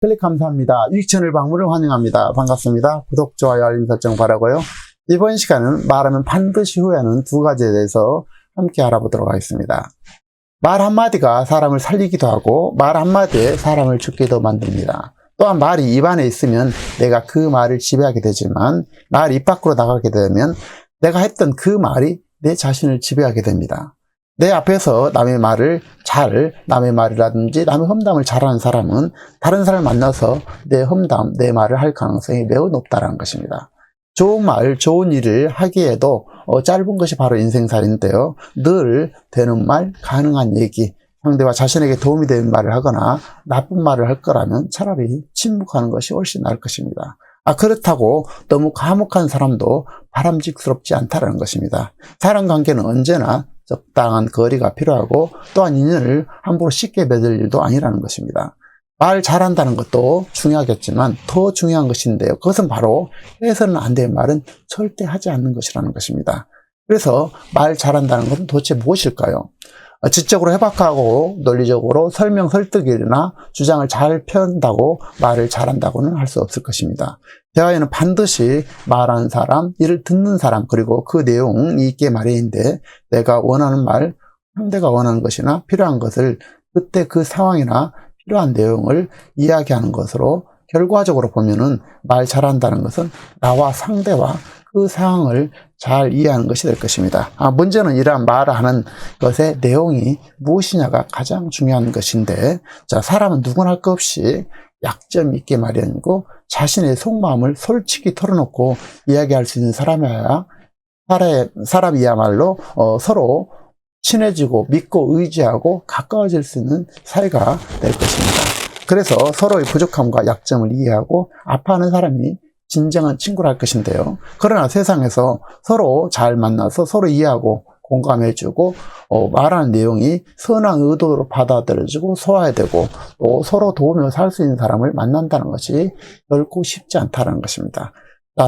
클릭 감사합니다. 유익채널 방문을 환영합니다. 반갑습니다. 구독, 좋아요, 알림 설정 바라고요. 이번 시간은 말하면 반드시 후회하는 두 가지에 대해서 함께 알아보도록 하겠습니다. 말 한마디가 사람을 살리기도 하고 말 한마디에 사람을 죽게도 만듭니다. 또한 말이 입안에 있으면 내가 그 말을 지배하게 되지만 말 입 밖으로 나가게 되면 내가 했던 그 말이 내 자신을 지배하게 됩니다. 내 앞에서 남의 말이라든지 남의 험담을 잘하는 사람은 다른 사람을 만나서 내 험담, 내 말을 할 가능성이 매우 높다는 것입니다. 좋은 말, 좋은 일을 하기에도 짧은 것이 바로 인생살인데요. 늘 되는 말, 가능한 얘기, 상대와 자신에게 도움이 되는 말을 하거나 나쁜 말을 할 거라면 차라리 침묵하는 것이 훨씬 나을 것입니다. 그렇다고 너무 과묵한 사람도 바람직스럽지 않다는 것입니다. 사람 관계는 언제나 적당한 거리가 필요하고 또한 인연을 함부로 쉽게 맺을 일도 아니라는 것입니다. 말 잘한다는 것도 중요하겠지만 더 중요한 것인데요. 그것은 바로 해서는 안 될 말은 절대 하지 않는 것이라는 것입니다. 그래서 말 잘한다는 것은 도대체 무엇일까요? 지적으로 해박하고 논리적으로 설명 설득이나 주장을 잘 펴는다고 말을 잘한다고는 할 수 없을 것입니다. 대화에는 반드시 말하는 사람, 이를 듣는 사람, 그리고 그 내용이 있게 마련인데 내가 원하는 말, 상대가 원하는 것이나 필요한 것을 그때 그 상황이나 필요한 내용을 이야기하는 것으로 결과적으로 보면은 말 잘한다는 것은 나와 상대와 그 상황을 잘 이해하는 것이 될 것입니다. 문제는 이러한 말을 하는 것의 내용이 무엇이냐가 가장 중요한 것인데, 사람은 누구나 할 것 없이 약점이 있게 마련이고 자신의 속마음을 솔직히 털어놓고 이야기할 수 있는 사람이야말로 서로 친해지고 믿고 의지하고 가까워질 수 있는 사이가 될 것입니다. 그래서 서로의 부족함과 약점을 이해하고 아파하는 사람이 진정한 친구를 할 것인데요. 그러나 세상에서 서로 잘 만나서 서로 이해하고 공감해주고 말하는 내용이 선한 의도로 받아들여지고 소화되고 또 서로 도우며 살 수 있는 사람을 만난다는 것이 결코 쉽지 않다는 것입니다.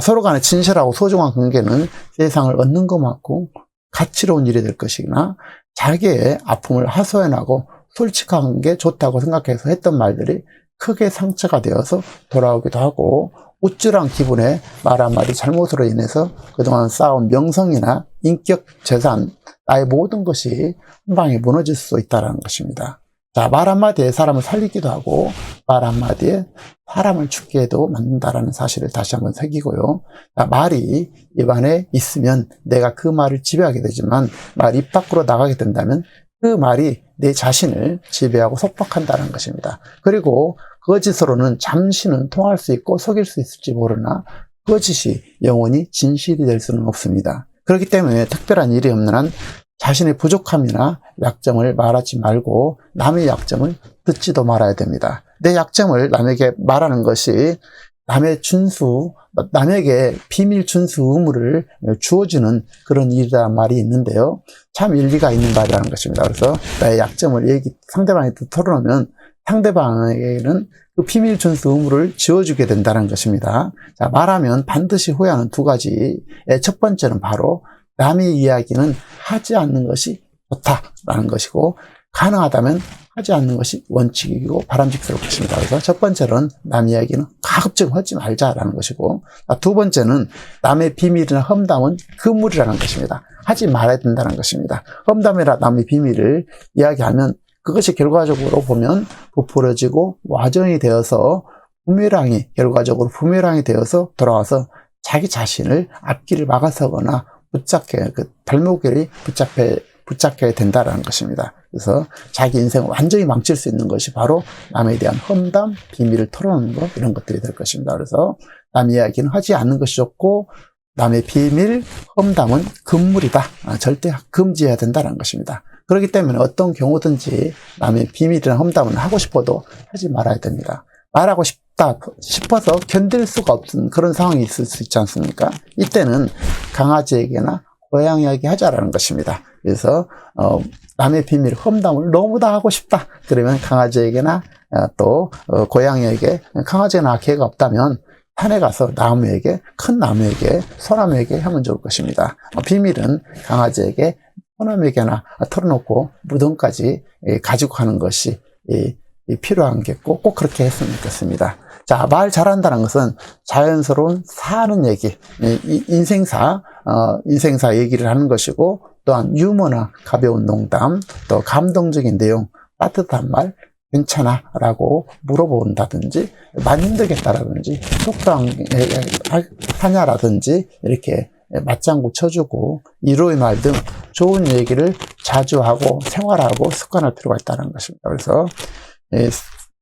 서로 간의 진실하고 소중한 관계는 세상을 얻는 것만큼 가치로운 일이 될 것이나 자기의 아픔을 하소연하고 솔직한 게 좋다고 생각해서 했던 말들이 크게 상처가 되어서 돌아오기도 하고 우쭐한 기분에 말 한마디 잘못으로 인해서 그동안 쌓은 명성이나 인격, 재산, 나의 모든 것이 한 방에 무너질 수 있다는 것입니다. 말 한마디에 사람을 살리기도 하고 말 한마디에 사람을 죽게도 만든다는 사실을 다시 한번 새기고요. 말이 입안에 있으면 내가 그 말을 지배하게 되지만 말 입 밖으로 나가게 된다면 그 말이 내 자신을 지배하고 속박한다는 것입니다. 그리고 거짓으로는 잠시는 통할 수 있고 속일 수 있을지 모르나 거짓이 영원히 진실이 될 수는 없습니다. 그렇기 때문에 특별한 일이 없는 한 자신의 부족함이나 약점을 말하지 말고 남의 약점을 듣지도 말아야 됩니다. 내 약점을 남에게 말하는 것이 남에게 비밀 준수 의무를 주어주는 그런 일이라는 말이 있는데요. 참 일리가 있는 말이라는 것입니다. 그래서 나의 약점을 상대방한테 털어놓으면 상대방에게는 그 비밀 준수 의무를 지어주게 된다는 것입니다. 말하면 반드시 후회하는 두 가지의 첫 번째는 바로 남의 이야기는 하지 않는 것이 좋다라는 것이고 가능하다면 하지 않는 것이 원칙이고 바람직스러울 것입니다. 그래서 첫 번째는 남의 이야기는 가급적 하지 말자라는 것이고 두 번째는 남의 비밀이나 험담은 금물이라는 것입니다. 하지 말아야 된다는 것입니다. 험담이나 남의 비밀을 이야기하면 그것이 결과적으로 보면 부풀어지고 와전이 되어서 결과적으로 부메랑이 되어서 돌아와서 자기 자신을 앞길을 막아서거나 발목을 붙잡게 된다는 것입니다. 그래서 자기 인생을 완전히 망칠 수 있는 것이 바로 남에 대한 험담, 비밀을 털어놓는 것, 이런 것들이 될 것입니다. 그래서 남 이야기는 하지 않는 것이 좋고 남의 비밀, 험담은 금물이다. 절대 금지해야 된다는 것입니다. 그렇기 때문에 어떤 경우든지 남의 비밀이나 험담은 하고 싶어도 하지 말아야 됩니다. 말하고 싶어서 견딜 수가 없는 그런 상황이 있을 수 있지 않습니까? 이때는 강아지에게나 고양이에게 하자라는 것입니다. 그래서 남의 비밀, 험담을 너무 다 하고 싶다. 그러면 강아지에게나 또 고양이에게, 강아지나 개가 없다면 산에 가서 큰 나무에게, 소나무에게 하면 좋을 것입니다. 비밀은 강아지에게, 소나무에게나 털어놓고 무덤까지 가지고 가는 것이 필요한 게 꼭 그렇게 했으면 좋겠습니다. 자, 말 잘한다는 것은 자연스러운 사는 얘기, 인생사 얘기를 하는 것이고, 또한 유머나 가벼운 농담, 또 감동적인 내용, 따뜻한 말, 괜찮아 라고 물어본다든지, 많이 힘들겠다라든지, 속상하냐라든지, 이렇게 맞장구 쳐주고, 위로의 말 등 좋은 얘기를 자주 하고 생활하고 습관할 필요가 있다는 것입니다. 그래서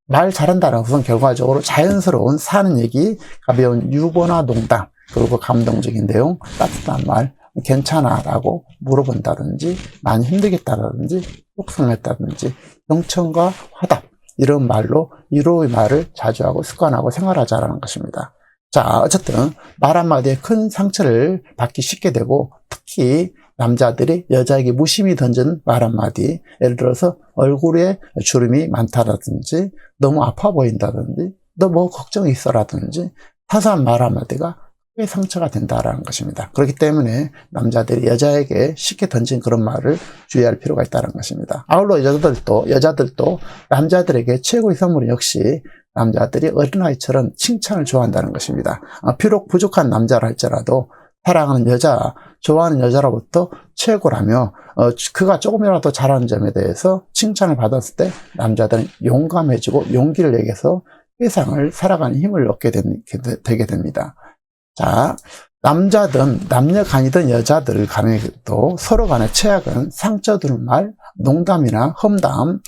말 잘한다는 것은 결과적으로 자연스러운 사는 얘기, 가벼운 유머나 농담, 그리고 감동적인 내용, 따뜻한 말, 괜찮아 라고 물어본다든지, 많이 힘들겠다라든지, 속상했다든지, 경청과 화답, 이런 말로 위로의 말을 자주 하고 습관하고 생활하자라는 것입니다. 자, 어쨌든 말 한마디에 큰 상처를 받기 쉽게 되고, 특히 남자들이 여자에게 무심히 던진 말 한마디, 예를 들어서 얼굴에 주름이 많다라든지, 너무 아파 보인다든지, 너 뭐 걱정이 있어라든지, 사소한 말 한마디가 크게 상처가 된다라는 것입니다. 그렇기 때문에 남자들이 여자에게 쉽게 던진 그런 말을 주의할 필요가 있다는 것입니다. 아울러 여자들도 남자들에게 최고의 선물은 역시 남자들이 어린아이처럼 칭찬을 좋아한다는 것입니다. 비록 부족한 남자라 할지라도 사랑하는 여자, 좋아하는 여자로부터 최고라며 그가 조금이라도 잘하는 점에 대해서 칭찬을 받았을 때 남자들은 용감해지고 용기를 내서 세상을 살아가는 힘을 얻게 되게 됩니다. 자, 남자든 남녀 간이든 여자들 간에도 서로 간의 최악은 상처 주는 말, 농담이나 험담,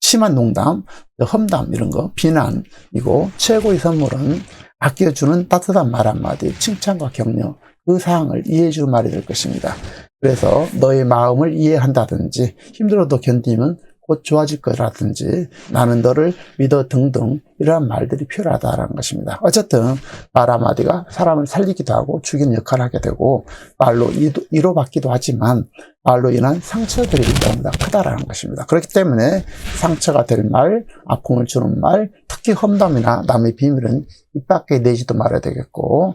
심한 농담, 험담 이런 거, 비난이고, 최고의 선물은 아껴주는 따뜻한 말 한마디, 칭찬과 격려, 그 상황을 이해해주는 말이 될 것입니다. 그래서 너의 마음을 이해한다든지, 힘들어도 견디면 곧 좋아질 거라든지, 나는 너를 믿어 등등 이러한 말들이 필요하다는 것입니다. 어쨌든 말 한마디가 사람을 살리기도 하고 죽이는 역할을 하게 되고, 말로 위로받기도 하지만 말로 인한 상처들이 너무나 크다라는 것입니다. 그렇기 때문에 상처가 될 말, 아픔을 주는 말, 특히 험담이나 남의 비밀은 입 밖에 내지도 말아야 되겠고,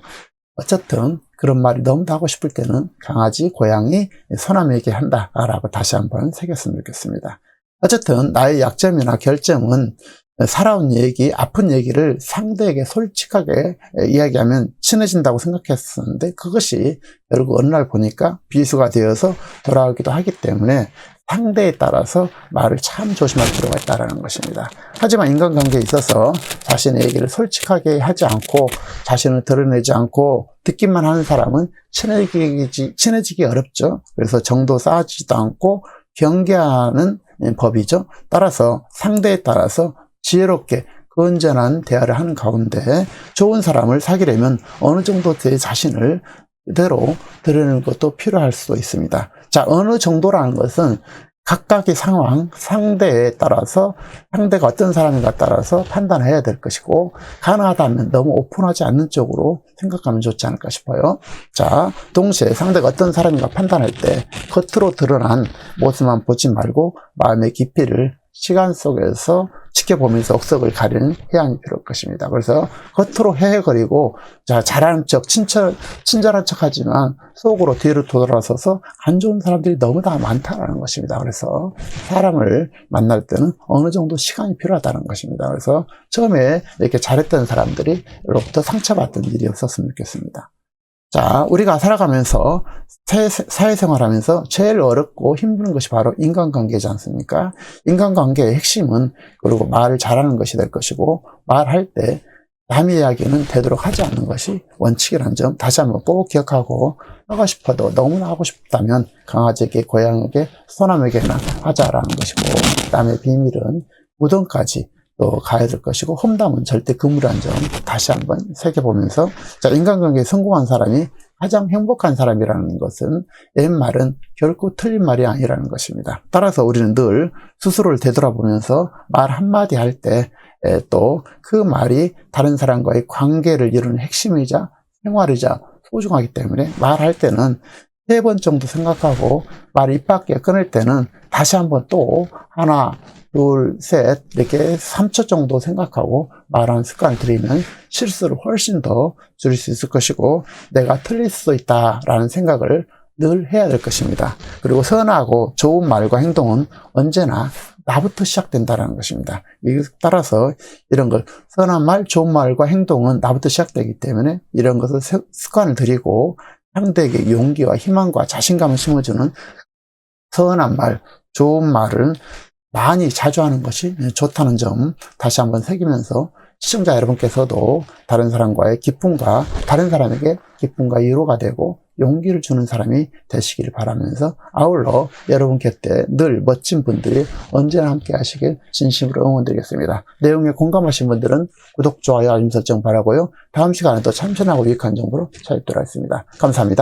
어쨌든 그런 말이 너무 하고 싶을 때는 강아지, 고양이, 소나무에게 한다라고 다시 한번 새겼으면 좋겠습니다. 어쨌든 나의 약점이나 결점은 살아온 얘기, 아픈 얘기를 상대에게 솔직하게 이야기하면 친해진다고 생각했었는데, 그것이 결국 어느 날 보니까 비수가 되어서 돌아오기도 하기 때문에 상대에 따라서 말을 참 조심할 필요가 있다는 것입니다. 하지만 인간관계에 있어서 자신의 얘기를 솔직하게 하지 않고 자신을 드러내지 않고 듣기만 하는 사람은 친해지기 어렵죠. 그래서 정도 쌓아지지도 않고 경계하는 법이죠. 따라서 상대에 따라서 지혜롭게 건전한 대화를 하는 가운데 좋은 사람을 사귀려면 어느 정도 내 자신을 그대로 드러내는 것도 필요할 수도 있습니다. 자, 어느 정도라는 것은 각각의 상황, 상대에 따라서, 상대가 어떤 사람인가 따라서 판단해야 될 것이고, 가능하다면 너무 오픈하지 않는 쪽으로 생각하면 좋지 않을까 싶어요. 자, 동시에 상대가 어떤 사람인가 판단할 때 겉으로 드러난 모습만 보지 말고 마음의 깊이를 시간 속에서 지켜보면서 억석을 가리는 해안이 필요할 것입니다. 그래서 겉으로 헤헤거리고, 자, 잘하는 척, 친절한 척 하지만 속으로 뒤로 돌아서서 안 좋은 사람들이 너무나 많다는 것입니다. 그래서 사람을 만날 때는 어느 정도 시간이 필요하다는 것입니다. 그래서 처음에 이렇게 잘했던 사람들로부터 상처받던 일이 없었으면 좋겠습니다. 자, 우리가 살아가면서 사회생활하면서 제일 어렵고 힘든 것이 바로 인간관계지 않습니까? 인간관계의 핵심은, 그리고 말을 잘하는 것이 될 것이고, 말할 때 남의 이야기는 되도록 하지 않는 것이 원칙이라는 점 다시 한번 꼭 기억하고, 하고 싶어도 너무나 하고 싶다면 강아지에게, 고양이에게, 소나무에게나 하자라는 것이고, 남의 비밀은 무덤까지 또 가야 될 것이고, 험담은 절대 그물이라는 점 다시 한번 새겨보면서, 자, 인간관계에 성공한 사람이 가장 행복한 사람이라는 것은 옛말은 결코 틀린 말이 아니라는 것입니다. 따라서 우리는 늘 스스로를 되돌아보면서 말 한마디 할 때 또 그 말이 다른 사람과의 관계를 이루는 핵심이자 생활이자 소중하기 때문에 말할 때는 3번 정도 생각하고 말 입 밖에 꺼낼 때는 다시 한번 또 하나, 둘, 셋 이렇게 3초 정도 생각하고 말하는 습관을 들이면 실수를 훨씬 더 줄일 수 있을 것이고, 내가 틀릴 수도 있다라는 생각을 늘 해야 될 것입니다. 그리고 선하고 좋은 말과 행동은 언제나 나부터 시작된다는 것입니다. 이에 따라서 이런 걸 선한 말, 좋은 말과 행동은 나부터 시작되기 때문에 이런 것을 습관을 들이고 상대에게 용기와 희망과 자신감을 심어주는 선한 말, 좋은 말을 많이 자주 하는 것이 좋다는 점 다시 한번 새기면서 시청자 여러분께서도 다른 사람과의 기쁨과 다른 사람에게 기쁨과 위로가 되고 용기를 주는 사람이 되시길 바라면서 아울러 여러분 곁에 늘 멋진 분들이 언제나 함께 하시길 진심으로 응원드리겠습니다. 내용에 공감하신 분들은 구독, 좋아요, 알림 설정 바라고요. 다음 시간에 또 참신하고 유익한 정보로 찾아뵙도록 하겠습니다. 감사합니다.